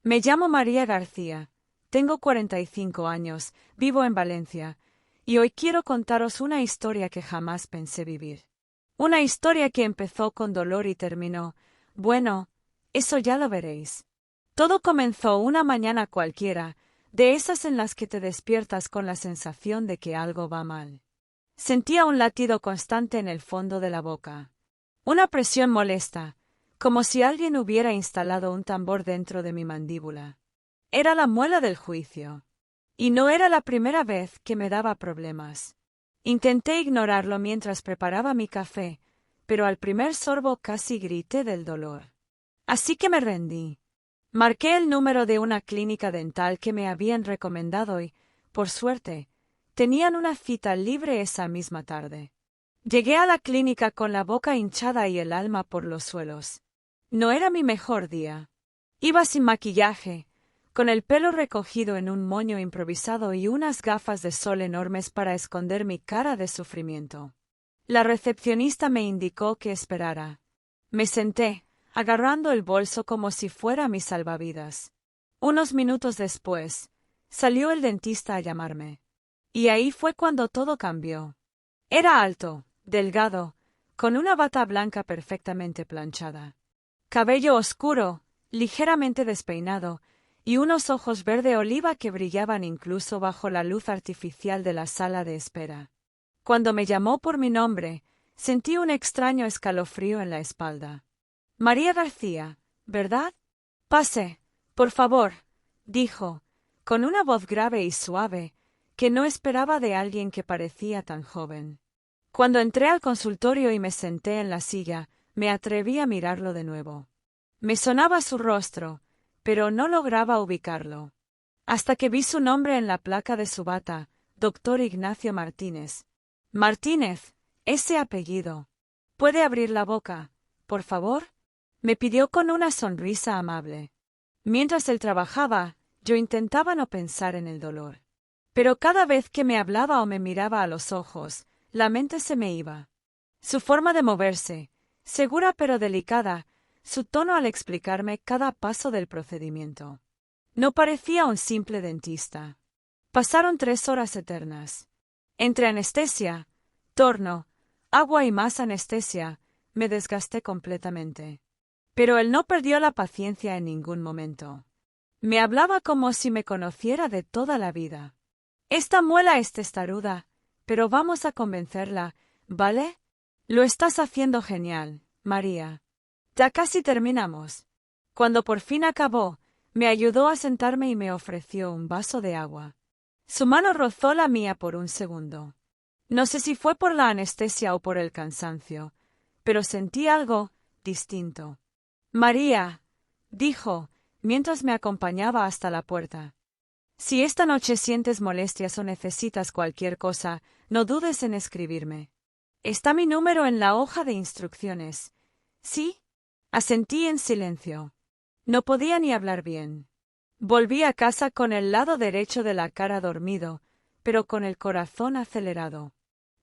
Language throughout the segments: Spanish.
Me llamo María García, tengo 45 años, vivo en Valencia, y hoy quiero contaros una historia que jamás pensé vivir. Una historia que empezó con dolor y terminó, bueno, eso ya lo veréis. Todo comenzó una mañana cualquiera, de esas en las que te despiertas con la sensación de que algo va mal. Sentía un latido constante en el fondo de la boca. Una presión molesta, como si alguien hubiera instalado un tambor dentro de mi mandíbula. Era la muela del juicio. Y no era la primera vez que me daba problemas. Intenté ignorarlo mientras preparaba mi café, pero al primer sorbo casi grité del dolor. Así que me rendí. Marqué el número de una clínica dental que me habían recomendado y, por suerte, tenían una cita libre esa misma tarde. Llegué a la clínica con la boca hinchada y el alma por los suelos. No era mi mejor día. Iba sin maquillaje, con el pelo recogido en un moño improvisado y unas gafas de sol enormes para esconder mi cara de sufrimiento. La recepcionista me indicó que esperara. Me senté, agarrando el bolso como si fuera mi salvavidas. Unos minutos después, salió el dentista a llamarme. Y ahí fue cuando todo cambió. Era alto, delgado, con una bata blanca perfectamente planchada. Cabello oscuro, ligeramente despeinado, y unos ojos verde oliva que brillaban incluso bajo la luz artificial de la sala de espera. Cuando me llamó por mi nombre, sentí un extraño escalofrío en la espalda. María García, ¿verdad? Pase, por favor, dijo, con una voz grave y suave, que no esperaba de alguien que parecía tan joven. Cuando entré al consultorio y me senté en la silla, me atreví a mirarlo de nuevo. Me sonaba su rostro, pero no lograba ubicarlo. Hasta que vi su nombre en la placa de su bata, Dr. Ignacio Martínez. Martínez, ese apellido. ¿Puede abrir la boca, por favor? Me pidió con una sonrisa amable. Mientras él trabajaba, yo intentaba no pensar en el dolor. Pero cada vez que me hablaba o me miraba a los ojos, la mente se me iba. Su forma de moverse, segura pero delicada, su tono al explicarme cada paso del procedimiento. No parecía un simple dentista. Pasaron 3 horas eternas. Entre anestesia, torno, agua y más anestesia, me desgasté completamente. Pero él no perdió la paciencia en ningún momento. Me hablaba como si me conociera de toda la vida. Esta muela es testaruda, pero vamos a convencerla, ¿vale? Lo estás haciendo genial, María. Ya casi terminamos. Cuando por fin acabó, me ayudó a sentarme y me ofreció un vaso de agua. Su mano rozó la mía por un segundo. No sé si fue por la anestesia o por el cansancio, pero sentí algo distinto. María, dijo, mientras me acompañaba hasta la puerta. Si esta noche sientes molestias o necesitas cualquier cosa, no dudes en escribirme. Está mi número en la hoja de instrucciones. ¿Sí? Asentí en silencio. No podía ni hablar bien. Volví a casa con el lado derecho de la cara dormido, pero con el corazón acelerado.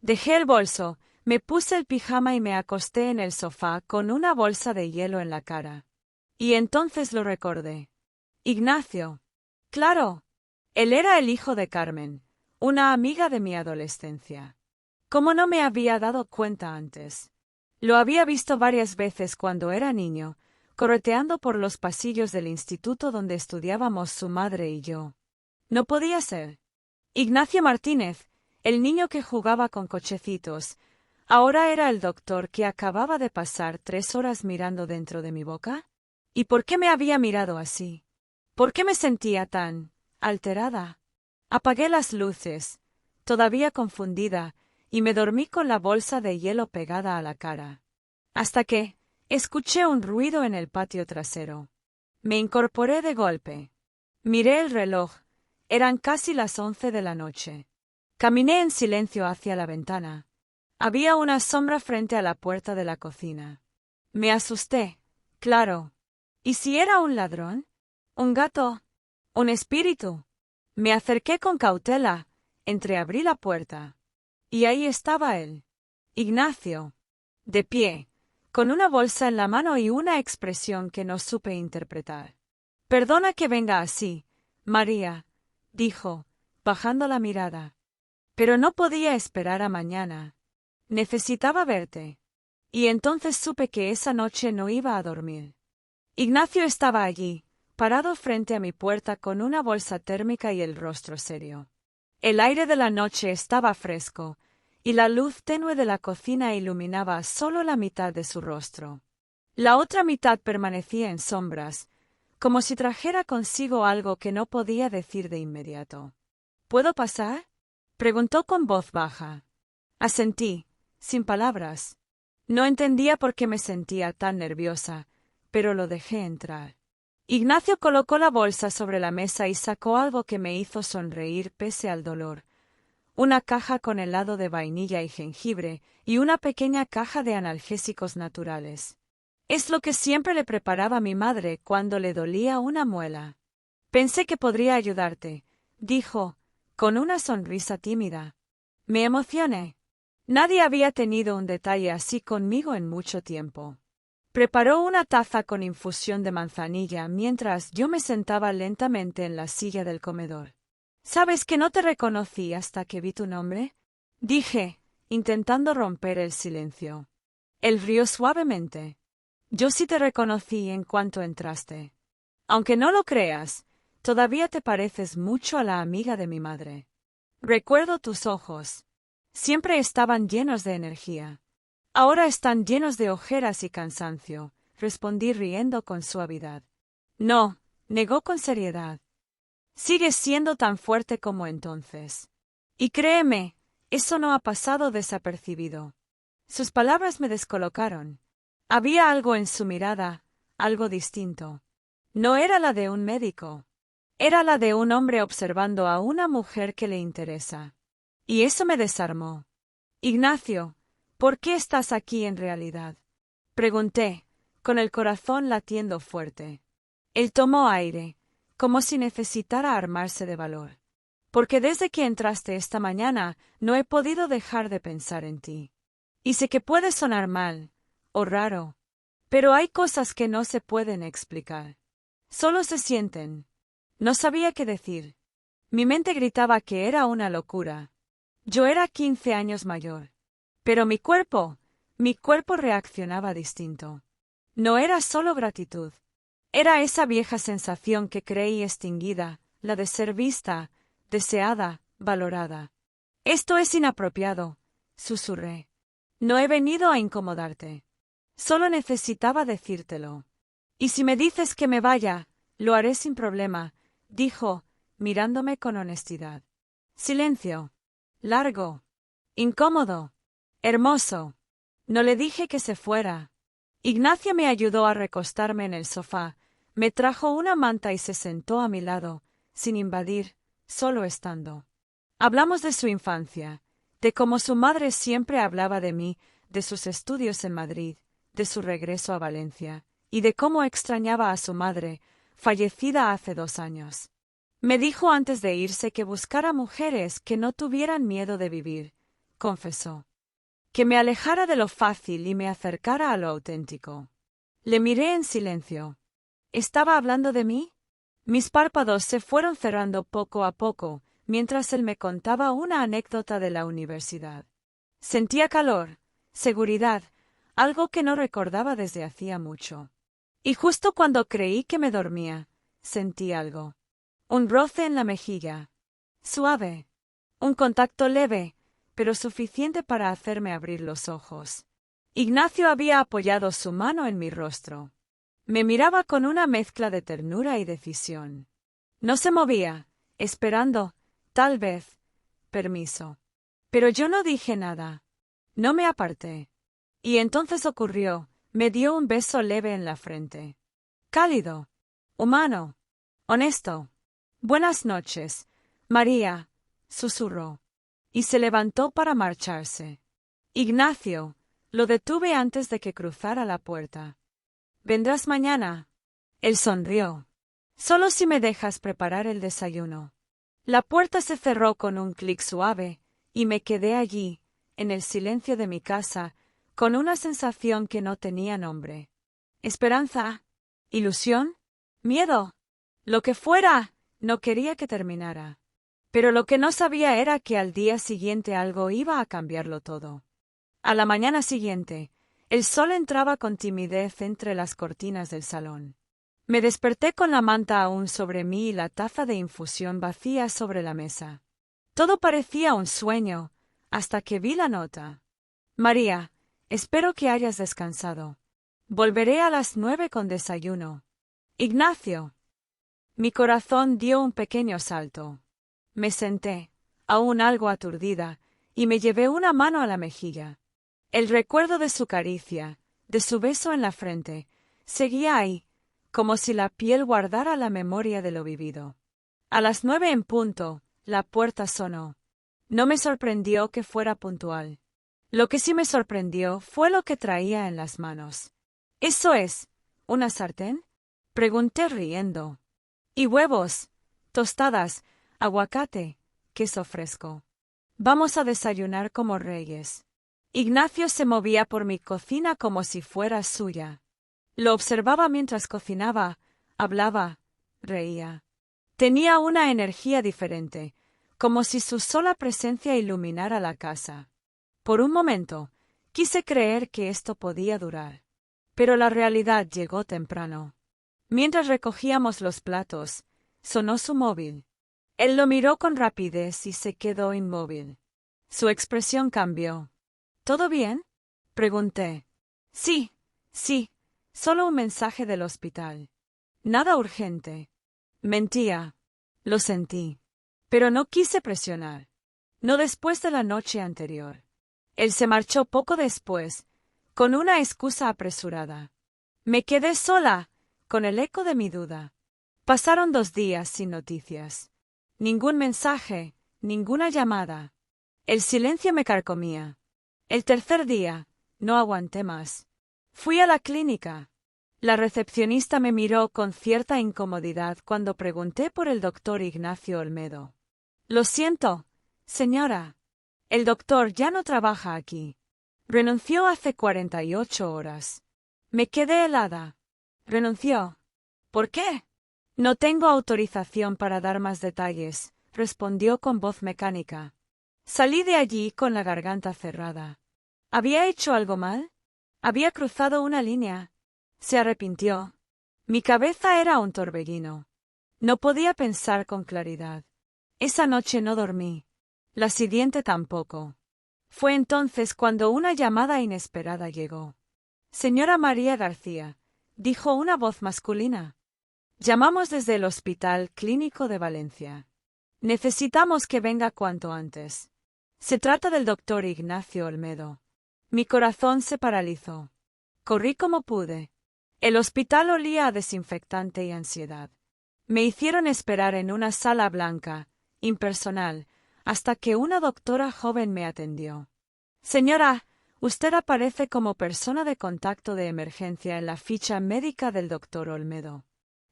Dejé el bolso, me puse el pijama y me acosté en el sofá con una bolsa de hielo en la cara. Y entonces lo recordé. Ignacio. Claro. Él era el hijo de Carmen, una amiga de mi adolescencia. ¿Cómo no me había dado cuenta antes? Lo había visto varias veces cuando era niño, correteando por los pasillos del instituto donde estudiábamos su madre y yo. No podía ser. Ignacio Martínez, el niño que jugaba con cochecitos, ahora era el doctor que acababa de pasar 3 horas mirando dentro de mi boca. ¿Y por qué me había mirado así? ¿Por qué me sentía tan alterada? Apagué las luces, todavía confundida, y me dormí con la bolsa de hielo pegada a la cara. Hasta que escuché un ruido en el patio trasero. Me incorporé de golpe. Miré el reloj. Eran casi las 11 de la noche. Caminé en silencio hacia la ventana. Había una sombra frente a la puerta de la cocina. Me asusté, claro. ¿Y si era un ladrón? ¿Un gato? ¿Un espíritu? Me acerqué con cautela, entreabrí la puerta. Y ahí estaba él, Ignacio, de pie, con una bolsa en la mano y una expresión que no supe interpretar. Perdona que venga así, María, dijo, bajando la mirada. Pero no podía esperar a mañana. Necesitaba verte. Y entonces supe que esa noche no iba a dormir. Ignacio estaba allí, parado frente a mi puerta con una bolsa térmica y el rostro serio. El aire de la noche estaba fresco, y la luz tenue de la cocina iluminaba solo la mitad de su rostro. La otra mitad permanecía en sombras, como si trajera consigo algo que no podía decir de inmediato. ¿Puedo pasar? Preguntó con voz baja. Asentí, sin palabras. No entendía por qué me sentía tan nerviosa, pero lo dejé entrar. Ignacio colocó la bolsa sobre la mesa y sacó algo que me hizo sonreír pese al dolor. Una caja con helado de vainilla y jengibre y una pequeña caja de analgésicos naturales. Es lo que siempre le preparaba mi madre cuando le dolía una muela. Pensé que podría ayudarte, dijo, con una sonrisa tímida. Me emocioné. Nadie había tenido un detalle así conmigo en mucho tiempo. Preparó una taza con infusión de manzanilla mientras yo me sentaba lentamente en la silla del comedor. ¿Sabes que no te reconocí hasta que vi tu nombre? Dije, intentando romper el silencio. Él rió suavemente. Yo sí te reconocí en cuanto entraste. Aunque no lo creas, todavía te pareces mucho a la amiga de mi madre. Recuerdo tus ojos. Siempre estaban llenos de energía. Ahora están llenos de ojeras y cansancio, respondí riendo con suavidad. No, negó con seriedad. Sigues siendo tan fuerte como entonces. Y créeme, eso no ha pasado desapercibido. Sus palabras me descolocaron. Había algo en su mirada, algo distinto. No era la de un médico. Era la de un hombre observando a una mujer que le interesa. Y eso me desarmó. Ignacio, ¿por qué estás aquí en realidad? Pregunté, con el corazón latiendo fuerte. Él tomó aire, como si necesitara armarse de valor. Porque desde que entraste esta mañana no he podido dejar de pensar en ti. Y sé que puede sonar mal, o raro, pero hay cosas que no se pueden explicar. Solo se sienten. No sabía qué decir. Mi mente gritaba que era una locura. Yo era 15 años mayor. Pero mi cuerpo reaccionaba distinto. No era solo gratitud. Era esa vieja sensación que creí extinguida, la de ser vista, deseada, valorada. Esto es inapropiado, susurré. No he venido a incomodarte. Solo necesitaba decírtelo. Y si me dices que me vaya, lo haré sin problema, dijo, mirándome con honestidad. Silencio. Largo. Incómodo. Hermoso. No le dije que se fuera. Ignacio me ayudó a recostarme en el sofá, me trajo una manta y se sentó a mi lado, sin invadir, solo estando. Hablamos de su infancia, de cómo su madre siempre hablaba de mí, de sus estudios en Madrid, de su regreso a Valencia, y de cómo extrañaba a su madre, fallecida hace 2 años. Me dijo antes de irse que buscara mujeres que no tuvieran miedo de vivir, confesó. Que me alejara de lo fácil y me acercara a lo auténtico. Le miré en silencio. ¿Estaba hablando de mí? Mis párpados se fueron cerrando poco a poco, mientras él me contaba una anécdota de la universidad. Sentía calor, seguridad, algo que no recordaba desde hacía mucho. Y justo cuando creí que me dormía, sentí algo. Un roce en la mejilla. Suave. Un contacto leve, pero suficiente para hacerme abrir los ojos. Ignacio había apoyado su mano en mi rostro. Me miraba con una mezcla de ternura y decisión. No se movía, esperando, tal vez, permiso. Pero yo no dije nada. No me aparté. Y entonces ocurrió, me dio un beso leve en la frente. Cálido. Humano. Honesto. Buenas noches, María, susurró. Y se levantó para marcharse. Ignacio, lo detuve antes de que cruzara la puerta. ¿Vendrás mañana? Él sonrió. Solo si me dejas preparar el desayuno. La puerta se cerró con un clic suave, y me quedé allí, en el silencio de mi casa, con una sensación que no tenía nombre. ¿Esperanza? ¿Ilusión? ¿Miedo? Lo que fuera, no quería que terminara. Pero lo que no sabía era que al día siguiente algo iba a cambiarlo todo. A la mañana siguiente, el sol entraba con timidez entre las cortinas del salón. Me desperté con la manta aún sobre mí y la taza de infusión vacía sobre la mesa. Todo parecía un sueño, hasta que vi la nota. María, espero que hayas descansado. Volveré a las 9 con desayuno. Ignacio. Mi corazón dio un pequeño salto. Me senté, aún algo aturdida, y me llevé una mano a la mejilla. El recuerdo de su caricia, de su beso en la frente, seguía ahí, como si la piel guardara la memoria de lo vivido. A las 9 en punto, la puerta sonó. No me sorprendió que fuera puntual. Lo que sí me sorprendió fue lo que traía en las manos. —¿Eso es una sartén? —pregunté riendo. —Y huevos, tostadas, aguacate, queso fresco. Vamos a desayunar como reyes. Ignacio se movía por mi cocina como si fuera suya. Lo observaba mientras cocinaba, hablaba, reía. Tenía una energía diferente, como si su sola presencia iluminara la casa. Por un momento, quise creer que esto podía durar. Pero la realidad llegó temprano. Mientras recogíamos los platos, sonó su móvil. Él lo miró con rapidez y se quedó inmóvil. Su expresión cambió. —¿Todo bien? —pregunté. Sí, solo un mensaje del hospital. Nada urgente. Mentía. Lo sentí. Pero no quise presionar. No después de la noche anterior. Él se marchó poco después, con una excusa apresurada. Me quedé sola, con el eco de mi duda. Pasaron 2 días sin noticias. Ningún mensaje, ninguna llamada. El silencio me carcomía. El tercer día, no aguanté más. Fui a la clínica. La recepcionista me miró con cierta incomodidad cuando pregunté por el doctor Ignacio Olmedo. Lo siento, señora. El doctor ya no trabaja aquí. Renunció hace 48 horas. Me quedé helada. ¿Renunció? ¿Por qué? No tengo autorización para dar más detalles, respondió con voz mecánica. Salí de allí con la garganta cerrada. ¿Había hecho algo mal? Había cruzado una línea. Se arrepintió. Mi cabeza era un torbellino. No podía pensar con claridad. Esa noche no dormí. La siguiente tampoco. Fue entonces cuando una llamada inesperada llegó. Señora María García, dijo una voz masculina. Llamamos desde el Hospital Clínico de Valencia. Necesitamos que venga cuanto antes. Se trata del doctor Ignacio Olmedo. Mi corazón se paralizó. Corrí como pude. El hospital olía a desinfectante y ansiedad. Me hicieron esperar en una sala blanca, impersonal, hasta que una doctora joven me atendió. Señora, usted aparece como persona de contacto de emergencia en la ficha médica del doctor Olmedo.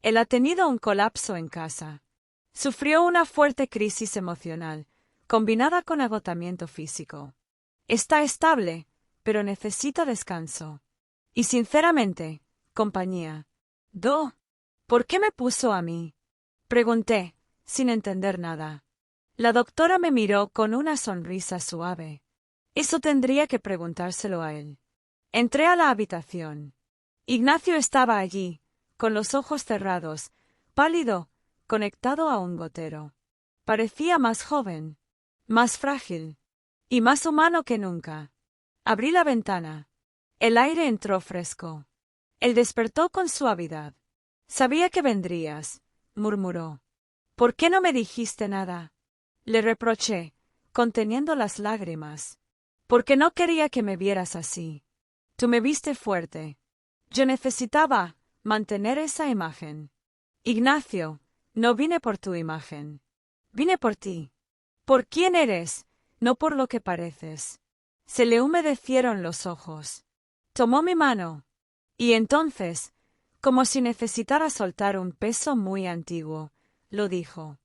Él ha tenido un colapso en casa. Sufrió una fuerte crisis emocional, combinada con agotamiento físico. Está estable, pero necesita descanso. Y sinceramente, compañía. ¿Por qué me puso a mí? Pregunté, sin entender nada. La doctora me miró con una sonrisa suave. Eso tendría que preguntárselo a él. Entré a la habitación. Ignacio estaba allí, con los ojos cerrados, pálido, conectado a un gotero. Parecía más joven, más frágil, y más humano que nunca. Abrí la ventana. El aire entró fresco. Él despertó con suavidad. Sabía que vendrías, murmuró. ¿Por qué no me dijiste nada? Le reproché, conteniendo las lágrimas. Porque no quería que me vieras así. Tú me viste fuerte. Yo necesitaba mantener esa imagen. Ignacio, no vine por tu imagen. Vine por ti. Por quién eres, no por lo que pareces. Se le humedecieron los ojos. Tomó mi mano. Y entonces, como si necesitara soltar un peso muy antiguo, lo dijo.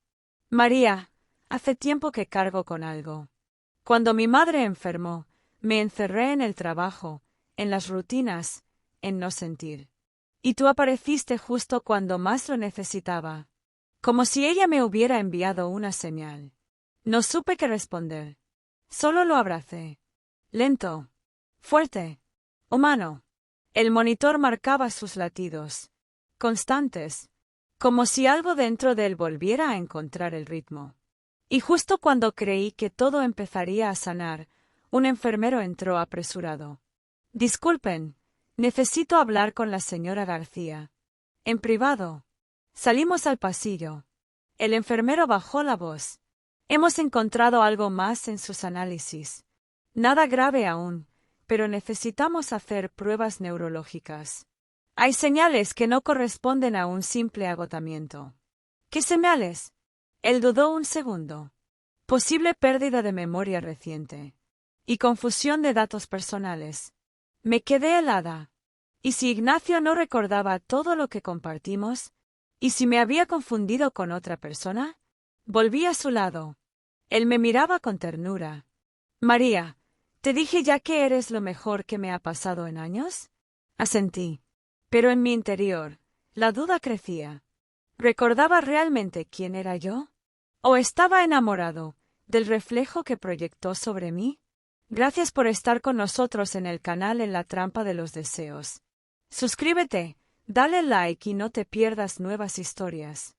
María, hace tiempo que cargo con algo. Cuando mi madre enfermó, me encerré en el trabajo, en las rutinas, en no sentir. Y tú apareciste justo cuando más lo necesitaba. como si ella me hubiera enviado una señal. No supe qué responder. Solo lo abracé. Lento, fuerte, humano. El monitor marcaba sus latidos, constantes, como si algo dentro de él volviera a encontrar el ritmo. Y justo cuando creí que todo empezaría a sanar, un enfermero entró apresurado. Disculpen, necesito hablar con la señora García. En privado. Salimos al pasillo. El enfermero bajó la voz. Hemos encontrado algo más en sus análisis. Nada grave aún, pero necesitamos hacer pruebas neurológicas. Hay señales que no corresponden a un simple agotamiento. ¿Qué señales? Él dudó un segundo. Posible pérdida de memoria reciente. Y confusión de datos personales. Me quedé helada. ¿Y si Ignacio no recordaba todo lo que compartimos? ¿Y si me había confundido con otra persona? Volví a su lado. Él me miraba con ternura. María, ¿te dije ya que eres lo mejor que me ha pasado en años? Asentí. Pero en mi interior, la duda crecía. ¿Recordaba realmente quién era yo? ¿O estaba enamorado del reflejo que proyectó sobre mí? Gracias por estar con nosotros en el canal En la Trampa de los Deseos. Suscríbete, dale like y no te pierdas nuevas historias.